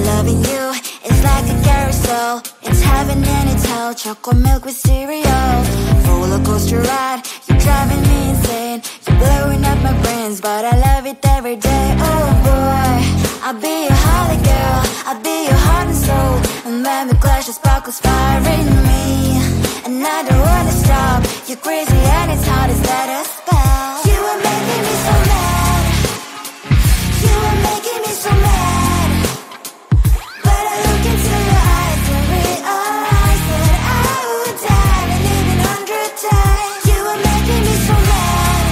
Loving you is like a carousel. It's heaven and it's hell. Chocolate milk with cereal. Roller coaster ride. You're driving me insane. You're blowing up my brains, but I love it every day. Oh boy, I'll be your holly girl. I'll be your heart and soul. And when we clash, the sparkles fire in me. And I don't wanna stop. You're crazy and it's hard as that a spell. You are making me so mad. You are making me so mad. But I look into your eyes and realize that I would die and even 100 times. You are making me so mad.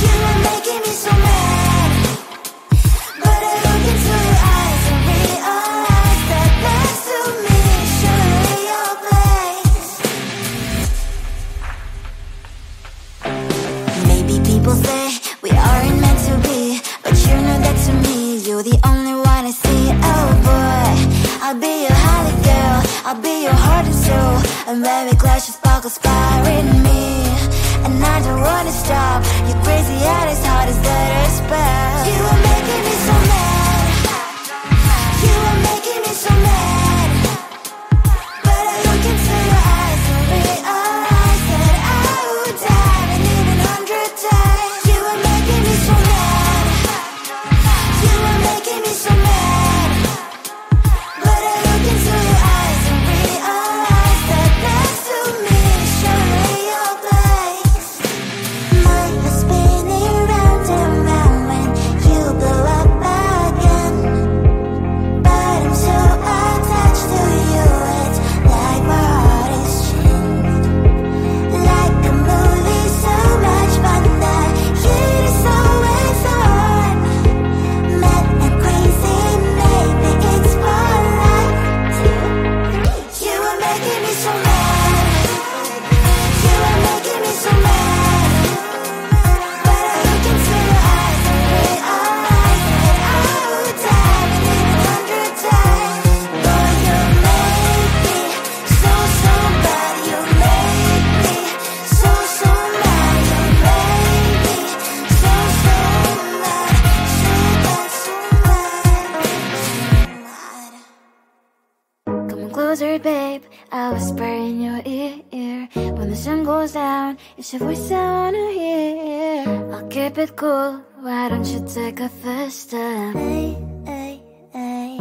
You are making me so mad. But I look into your eyes and realize that next to me is surely your place. Maybe people say we aren't meant to be, but you know that to me, you're the only one I see. Oh boy, I'll be your holly girl. I'll be your heart and soul. And when we clash, the sparkles fire in me. And I don't wanna stop. You're crazy and as hard as that a spell. You are making me so mad. You are making me so mad. But I look into your eyes and realize that I would die and even 100 times. You are making me so mad. You are making me so mad. But I look into your eyes and realize that next to me is surely your place. Mind was spinning round and round when you blow up again. But I'm so attached to you, it's like my heart is chained. Like a movie, so much fun that heat is always on. Mad and crazy, maybe it's polite. You are making me so mad. You are making me so mad. But I look into your eyes and realize that I would die and even 100 times. Boy, you make me so, so bad. You make me so, so mad. You make me so, so mad. So bad, so mad, so mad. Come on closer, babe. I'll whisper in your ear. When the sun goes down, it's your voice I wanna hear. I'll keep it cool. Why don't you take a first step? Hey, hey, hey.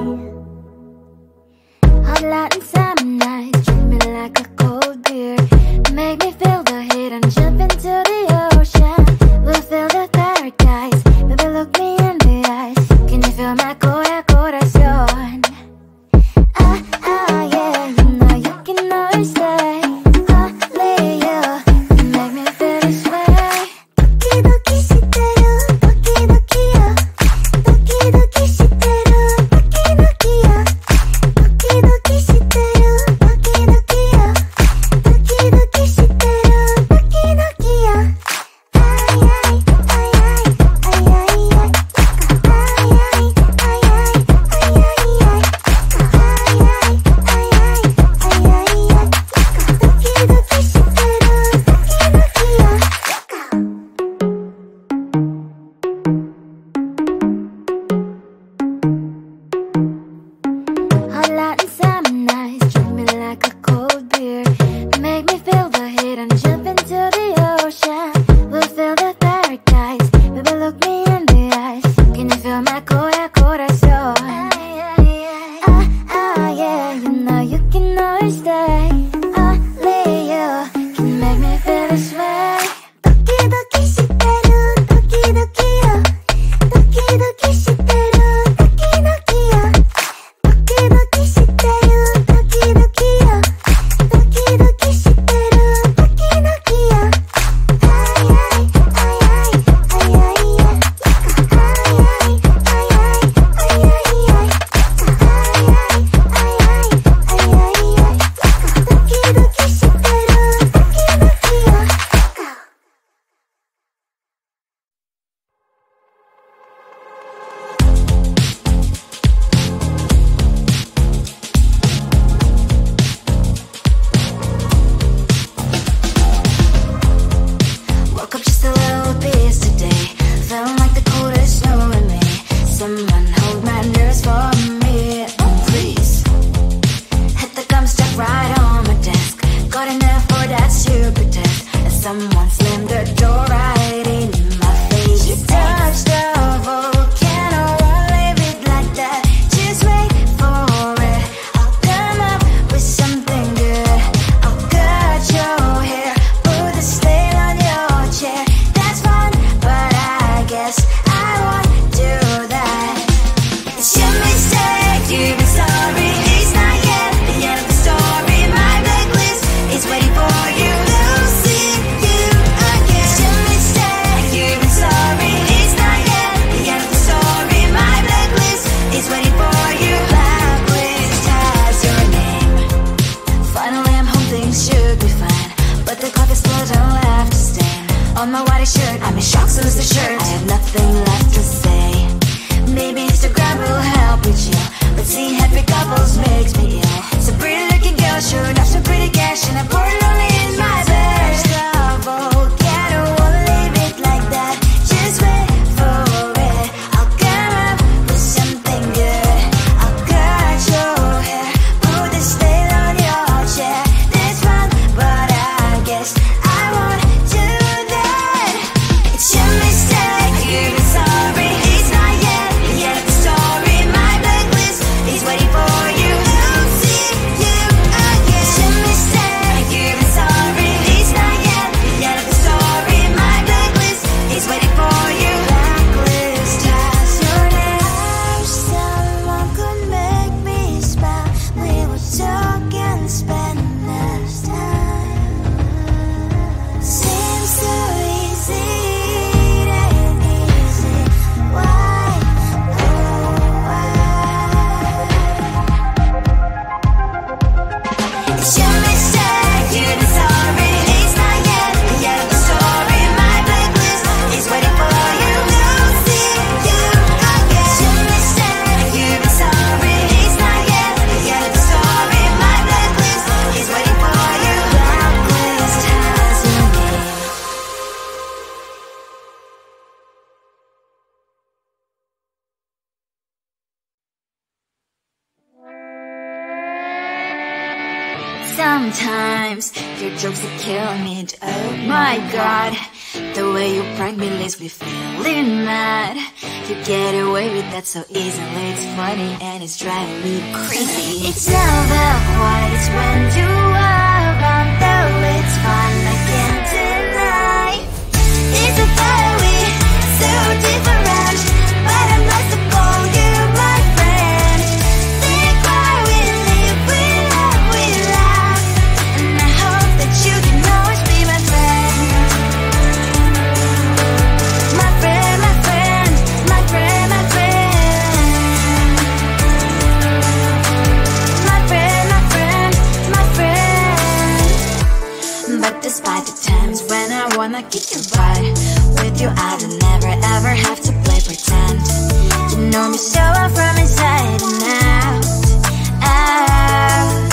Hot light and summer night, treat me like a cold beer. Make me feel the heat and jump into the ocean. We'll feel the paradise. Baby, look me in the eyes. Can you feel my corazón? Ah, ah, yeah, you know you can always stay. Only you can make me feel this way. Doki doki shiteru, doki doki yo. Doki doki shiteru, doki doki yo. Doki doki shiteru, doki doki yo. Doki doki shiteru, doki doki yo. Ay ay ay ay ay ay ay. Ay ay ay ay ay ay ay. Sometimes your jokes are killing me. Oh my god, the way you prank me leaves me feeling mad. You get away with that so easily. It's funny and it's driving me crazy. It's never quite as when you are around, though it's fun, I can't deny. It's a very so different, but I must have called you my friend. Think why we live, we love, we laugh, and I hope that you can always be my friend. My friend, my friend, my friend, my friend. My friend, my friend, my friend. But despite the times when I wanna kick your butt, with you I don't never ever have to play pretend. You know me so well from inside and out, out.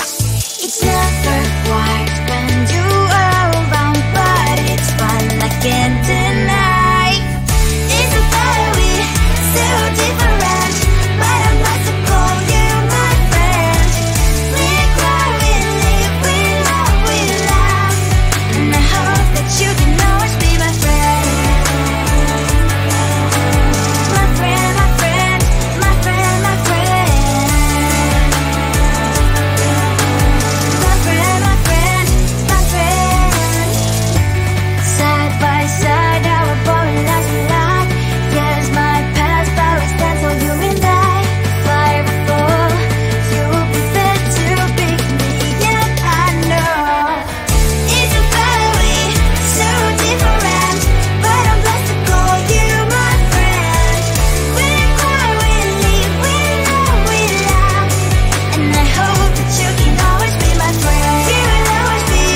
It's never quite when you are around, but it's fun, I can't deny. It's a very so different, but I must have called you my friend. We cry, we live, we love, we laugh, and I hope that you can always be my friend. My friend, my friend, my friend, my friend. My friend, my friend, my friend. Side by side, our body lies a lot. Yes, my past always stands for you and I. Fly before you will be there to pick me, and I know it's a very so different, but I'm blessed to call you my friend. We cry, we live, we love, we laugh, and I hope that you can always be my friend. You will always be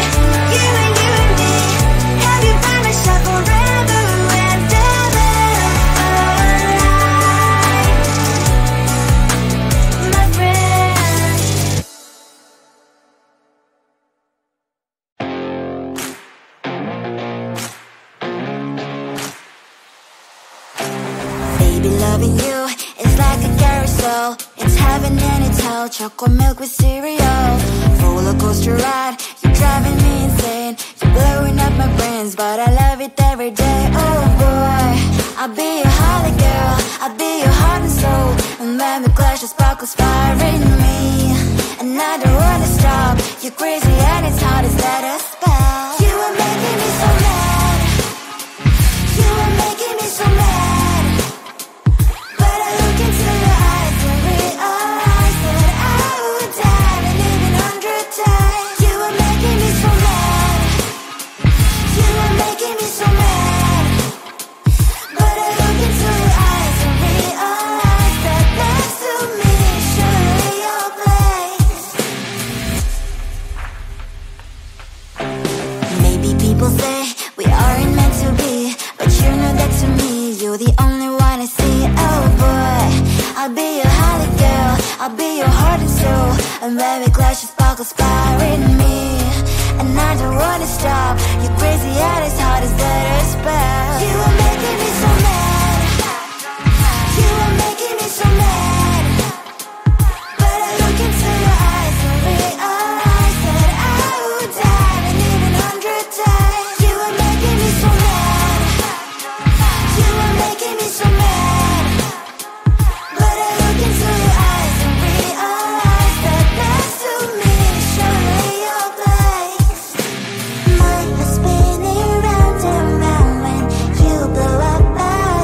you and me. Have you by my side forever and ever. My friend. Baby, loving you is like a carousel. It's heaven and it's hell. Chocolate milk with cereal. Roller coaster ride. You're driving me insane. You're blowing up my brains, but I love it every day. Oh boy, I'll be your holly girl. I'll be your heart and soul. And when we clash, the sparkles fire in me. And I don't wanna stop. You're crazy and it's hard as let us spell. You are making me so mad. You are making me so mad. But I look into your eyes and realize that I would die and even 100 times. You are making me so mad. You are making me so mad. But I look into your eyes and realize that next to me is surely your place. Maybe people say we aren't meant to be, but you know that to me you're the only one I see. Oh boy, I'll be your holly girl. I'll be your heart and soul. And when we clash, the sparkles fire in me. And I don't wanna stop. You're crazy and as hard as let her spell. You are making me so mad. You are making me so mad. But I look into your eyes and realize that I would die and even 100 times. You are making me so mad. You are making me so mad. But I look into your eyes and realize that next to me is surely your place. My heart's spinning round and round when you blow up my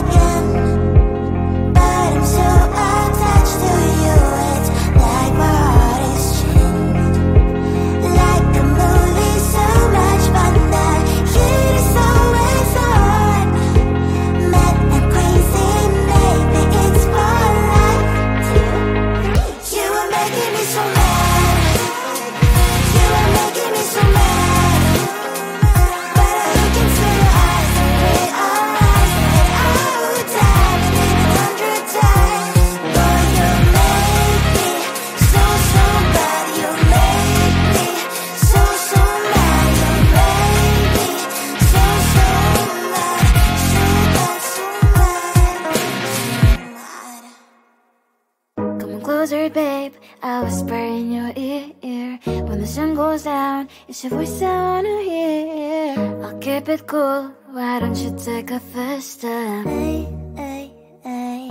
babe, I'll whisper in your ear. When the sun goes down, it's your voice I wanna hear. I'll keep it cool, why don't you take a first step? Hey, hey, hey.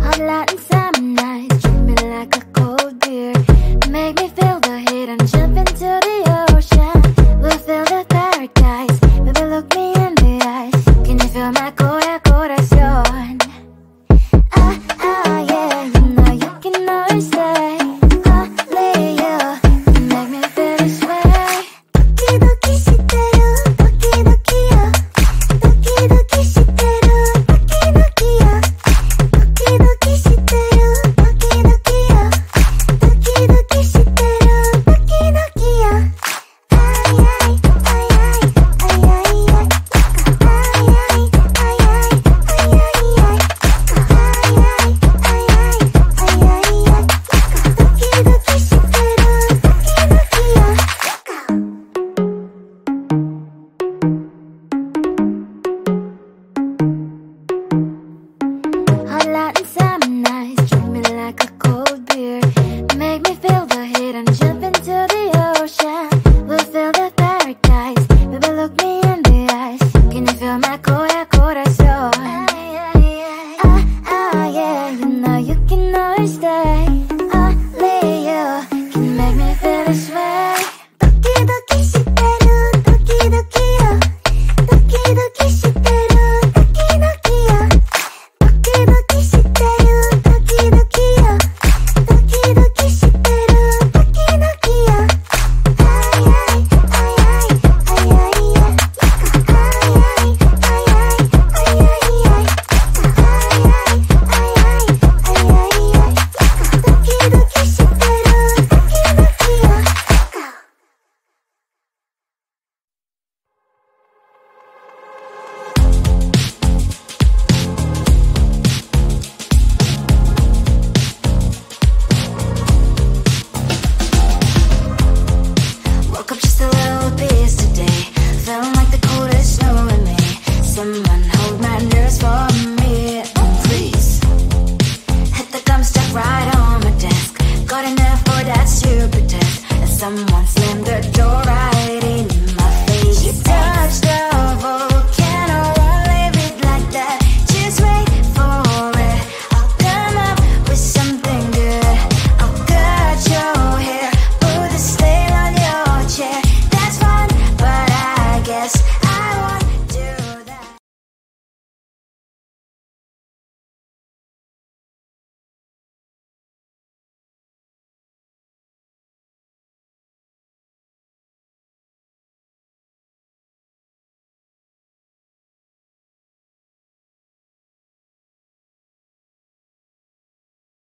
Hot Latin summer nights, treat me like a cold beer. Make me feel the heat and jump into the ocean. We'll feel the paradise, baby look me in the eyes. Can you feel my corazón? Yeah, you know you can always stay. Only you can make me feel this way. Doki doki shiteru, doki doki yo. Doki doki shiteru, doki doki yo. Doki doki shiteru, doki doki yo. Doki doki shiteru, doki doki yo. Ay ay ay ay ay ay ay. Ay ay ay ay ay ay. Hot Latin summer nights, treat me like a cold beer. Make me feel the heat and jump into the ocean. We'll feel the paradise, baby look me in the eyes. Can you feel my corazón? Yeah, you know you can always stay.